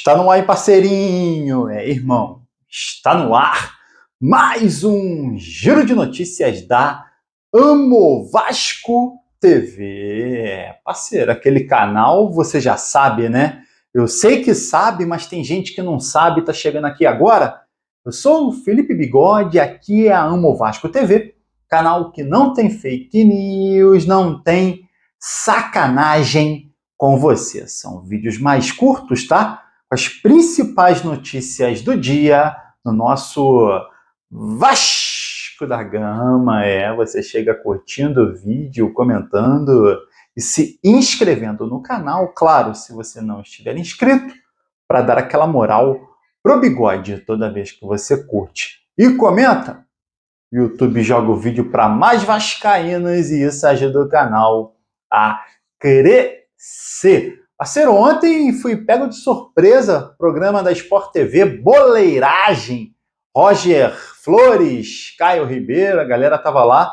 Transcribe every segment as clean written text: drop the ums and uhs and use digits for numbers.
Está no ar, hein, parceirinho? Irmão, está no ar mais um giro de notícias da Amo Vasco TV. Parceiro, aquele canal você já sabe, né? Eu sei que sabe, mas tem gente que não sabe, tá chegando aqui agora. Eu sou o Felipe Bigode, aqui é a Amo Vasco TV, canal que não tem fake news, não tem sacanagem com você. São vídeos mais curtos, tá? Com as principais notícias do dia no nosso Vasco da Gama. Você chega curtindo o vídeo, comentando e se inscrevendo no canal. Claro, se você não estiver inscrito, para dar aquela moral pro Bigode toda vez que você curte e comenta, o YouTube joga o vídeo para mais vascaínos e isso ajuda o canal a crescer. Parceiro, ontem fui pego de surpresa, programa da Sport TV, Boleiragem, Roger Flores, Caio Ribeiro, a galera tava lá,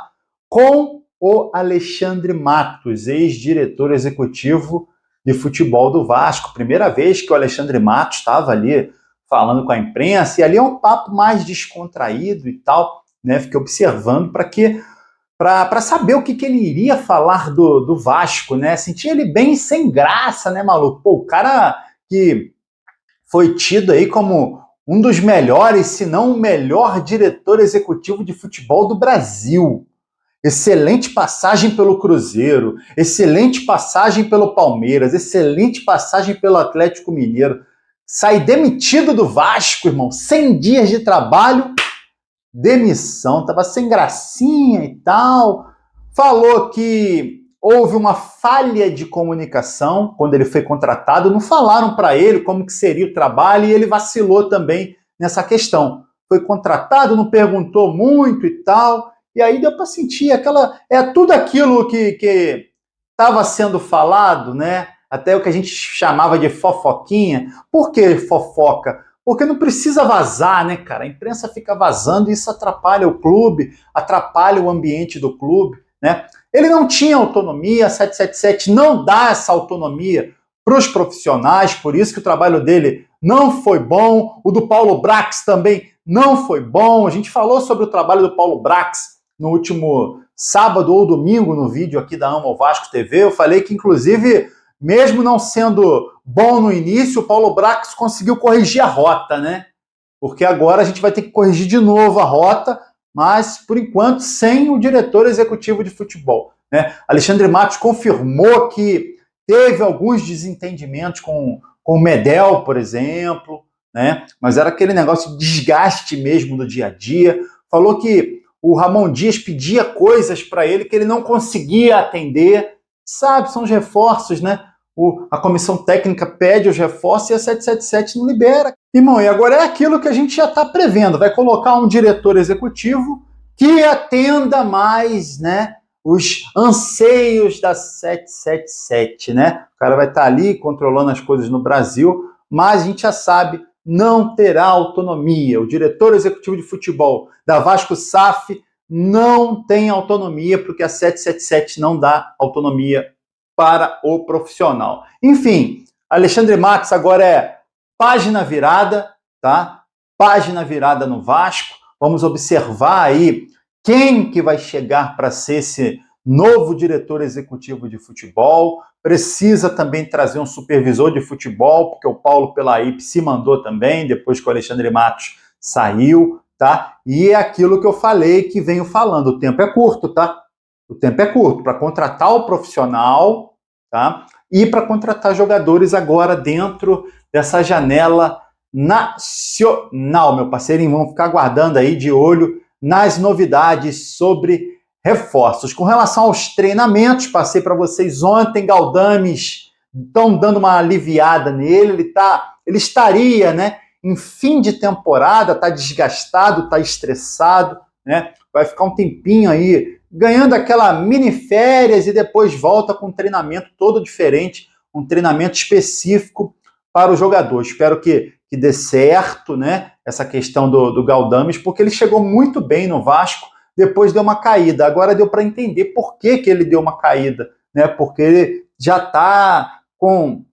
com o Alexandre Matos, ex-diretor executivo de futebol do Vasco. Primeira vez que o Alexandre Matos estava ali falando com a imprensa, e ali é um papo mais descontraído e tal, né? Fiquei observando para saber o que ele iria falar do Vasco, né? Senti ele bem sem graça, né, maluco? Pô, o cara que foi tido aí como um dos melhores, se não o melhor diretor executivo de futebol do Brasil. Excelente passagem pelo Cruzeiro, excelente passagem pelo Palmeiras, excelente passagem pelo Atlético Mineiro. Sai demitido do Vasco, irmão, 100 dias de trabalho, demissão, tava sem gracinha e tal. Falou que houve uma falha de comunicação quando ele foi contratado, não falaram para ele como que seria o trabalho e ele vacilou também nessa questão. Foi contratado, não perguntou muito e tal, e aí deu para sentir tudo aquilo que estava sendo falado, né? Até o que a gente chamava de fofoquinha. Por que fofoca? Porque não precisa vazar, né, cara? A imprensa fica vazando e isso atrapalha o clube, atrapalha o ambiente do clube, né? Ele não tinha autonomia, a 777 não dá essa autonomia para os profissionais, por isso que o trabalho dele não foi bom, o do Paulo Brax também não foi bom. A gente falou sobre o trabalho do Paulo Brax no último sábado ou domingo no vídeo aqui da Amo Vasco TV. Eu falei que, inclusive, mesmo não sendo bom no início, o Paulo Brax conseguiu corrigir a rota, né? Porque agora a gente vai ter que corrigir de novo a rota, mas, por enquanto, sem o diretor executivo de futebol, né? Alexandre Matos confirmou que teve alguns desentendimentos com o Medel, por exemplo, né? Mas era aquele negócio de desgaste mesmo do dia a dia. Falou que o Ramon Dias pedia coisas para ele que ele não conseguia atender. Sabe, são os reforços, né? A comissão técnica pede os reforços e a 777 não libera. Irmão, e agora é aquilo que a gente já está prevendo. Vai colocar um diretor executivo que atenda mais, né, os anseios da 777, né? O cara vai estar ali controlando as coisas no Brasil, mas a gente já sabe, não terá autonomia. O diretor executivo de futebol da Vasco SAF não tem autonomia, porque a 777 não dá autonomia para o profissional. Enfim, Alexandre Matos agora é página virada, tá? Página virada no Vasco. Vamos observar aí quem que vai chegar para ser esse novo diretor executivo de futebol. Precisa também trazer um supervisor de futebol, porque o Paulo Pelaípe se mandou também, depois que o Alexandre Matos saiu, tá? E é aquilo que eu falei, que venho falando, o tempo é curto, tá? O tempo é curto para contratar o profissional, tá? E para contratar jogadores agora dentro dessa janela nacional, meu parceirinho. Vamos ficar aguardando aí de olho nas novidades sobre reforços. Com relação aos treinamentos, passei para vocês ontem, Galdames estão dando uma aliviada nele, ele estaria, né, em fim de temporada, está desgastado, está estressado, né? Vai ficar um tempinho aí ganhando aquela mini férias e depois volta com um treinamento todo diferente, um treinamento específico para o jogador. Espero que dê certo, né, essa questão do Galdames, porque ele chegou muito bem no Vasco, depois deu uma caída. Agora deu para entender por que ele deu uma caída, né? Porque ele já está com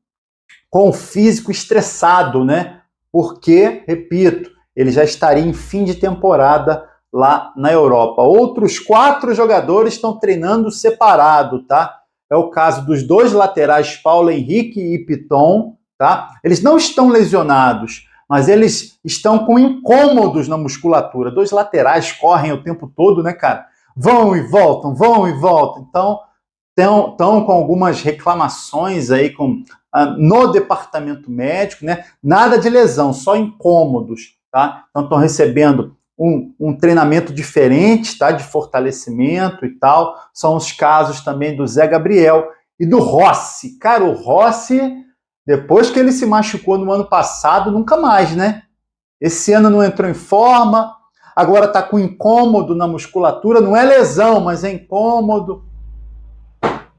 com o físico estressado, né? Porque, repito, ele já estaria em fim de temporada lá na Europa. Outros 4 jogadores estão treinando separado, tá? É o caso dos 2 laterais, Paulo Henrique e Piton, tá? Eles não estão lesionados, mas eles estão com incômodos na musculatura. 2 laterais correm o tempo todo, né, cara? Vão e voltam. Então, estão com algumas reclamações aí no departamento médico, né? Nada de lesão, só incômodos, tá? Então, estão recebendo um treinamento diferente, tá? De fortalecimento e tal. São os casos também do Zé Gabriel e do Rossi. Cara, o Rossi, depois que ele se machucou no ano passado, nunca mais, né? Esse ano não entrou em forma, agora tá com incômodo na musculatura, não é lesão, mas é incômodo.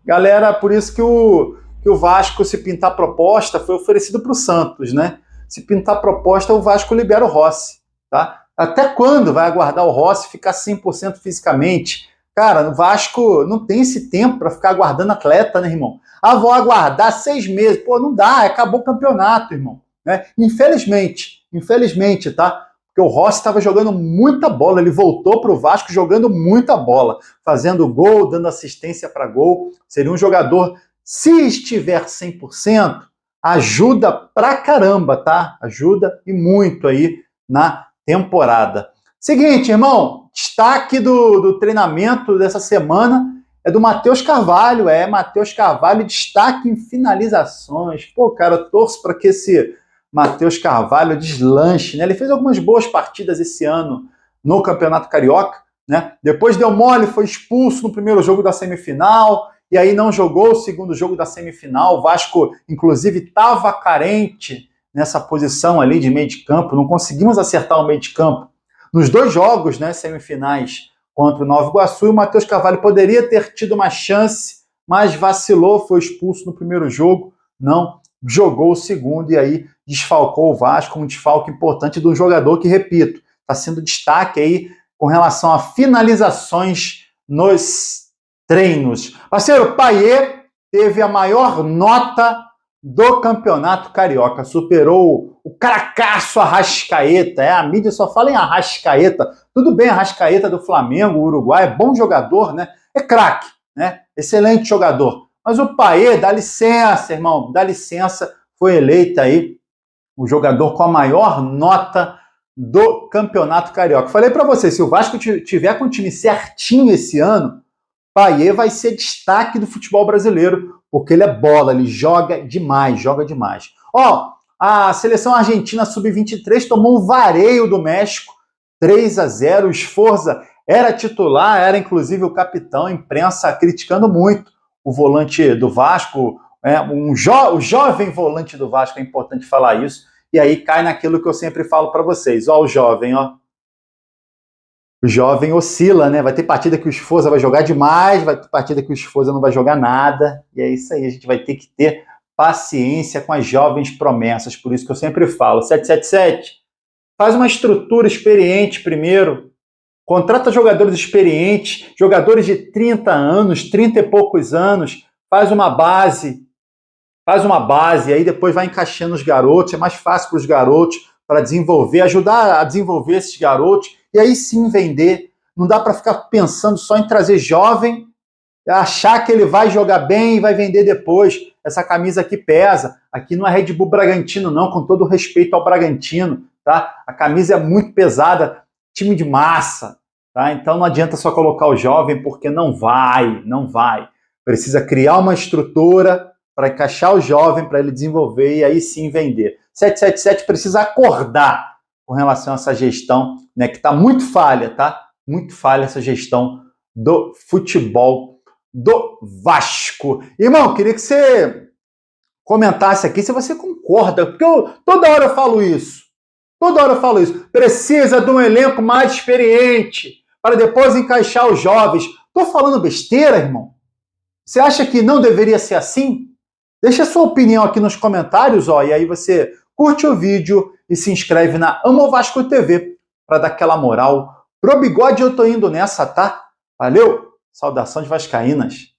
Galera, por isso que o Vasco, se pintar proposta, foi oferecido para o Santos, né? Se pintar proposta, o Vasco libera o Rossi, tá? Até quando vai aguardar o Rossi ficar 100% fisicamente? Cara, o Vasco não tem esse tempo para ficar aguardando atleta, né, irmão? Ah, vou aguardar 6 meses. Pô, não dá, acabou o campeonato, irmão. Né? Infelizmente, tá? Porque o Rossi estava jogando muita bola, ele voltou para o Vasco jogando muita bola, fazendo gol, dando assistência para gol. Seria um jogador, se estiver 100%, ajuda pra caramba, tá? Ajuda e muito aí na temporada. Seguinte, irmão, destaque do treinamento dessa semana é do Matheus Carvalho. Matheus Carvalho, destaque em finalizações. Pô, cara, eu torço para que esse Matheus Carvalho deslanche, né? Ele fez algumas boas partidas esse ano no Campeonato Carioca, né? Depois deu mole, foi expulso no primeiro jogo da semifinal, e aí não jogou o segundo jogo da semifinal. O Vasco, inclusive, estava carente nessa posição ali de meio de campo, não conseguimos acertar o meio de campo. Nos 2 jogos, né, semifinais contra o Nova Iguaçu, o Matheus Carvalho poderia ter tido uma chance, mas vacilou, foi expulso no primeiro jogo, não jogou o segundo, e aí desfalcou o Vasco, um desfalque importante de um jogador que, repito, está sendo destaque aí com relação a finalizações nos treinos. Parceiro, Payet teve a maior nota do Campeonato Carioca, superou o cracaço Arrascaeta. A mídia só fala em Arrascaeta. Tudo bem, Arrascaeta do Flamengo, o Uruguai, é bom jogador, né? É craque, né? Excelente jogador. Mas o Payet, dá licença, irmão, dá licença, foi eleito aí o jogador com a maior nota do Campeonato Carioca. Falei para você, se o Vasco tiver com o time certinho esse ano, Payet vai ser destaque do futebol brasileiro, porque ele é bola, ele joga demais. Ó, a seleção argentina sub-23 tomou um vareio do México, 3-0, o Sforza era titular, era inclusive o capitão, a imprensa criticando muito o volante do Vasco, o jovem volante do Vasco, é importante falar isso, e aí cai naquilo que eu sempre falo para vocês, ó, o jovem, ó. O jovem oscila, né? Vai ter partida que o Sforza vai jogar demais, vai ter partida que o Sforza não vai jogar nada, e é isso aí, a gente vai ter que ter paciência com as jovens promessas, por isso que eu sempre falo, 777, faz uma estrutura experiente primeiro, contrata jogadores experientes, jogadores de 30 anos, 30 e poucos anos, faz uma base, aí depois vai encaixando os garotos, é mais fácil para os garotos, para desenvolver, ajudar a desenvolver esses garotos, e aí sim vender. Não dá para ficar pensando só em trazer jovem, achar que ele vai jogar bem e vai vender depois. Essa camisa aqui pesa. Aqui não é Red Bull Bragantino, não, com todo respeito ao Bragantino, tá? A camisa é muito pesada, time de massa, tá? Então não adianta só colocar o jovem, porque não vai. Precisa criar uma estrutura para encaixar o jovem, para ele desenvolver e aí sim vender. 777 precisa acordar com relação a essa gestão, né, que está muito falha, tá? Muito falha essa gestão do futebol do Vasco. Irmão, queria que você comentasse aqui se você concorda, porque toda hora eu falo isso. Precisa de um elenco mais experiente para depois encaixar os jovens. Tô falando besteira, irmão? Você acha que não deveria ser assim? Deixa a sua opinião aqui nos comentários, ó, e aí você curte o vídeo e se inscreve na Amo Vasco TV para dar aquela moral. Pro bigode eu tô indo nessa, tá? Valeu! Saudações vascaínas!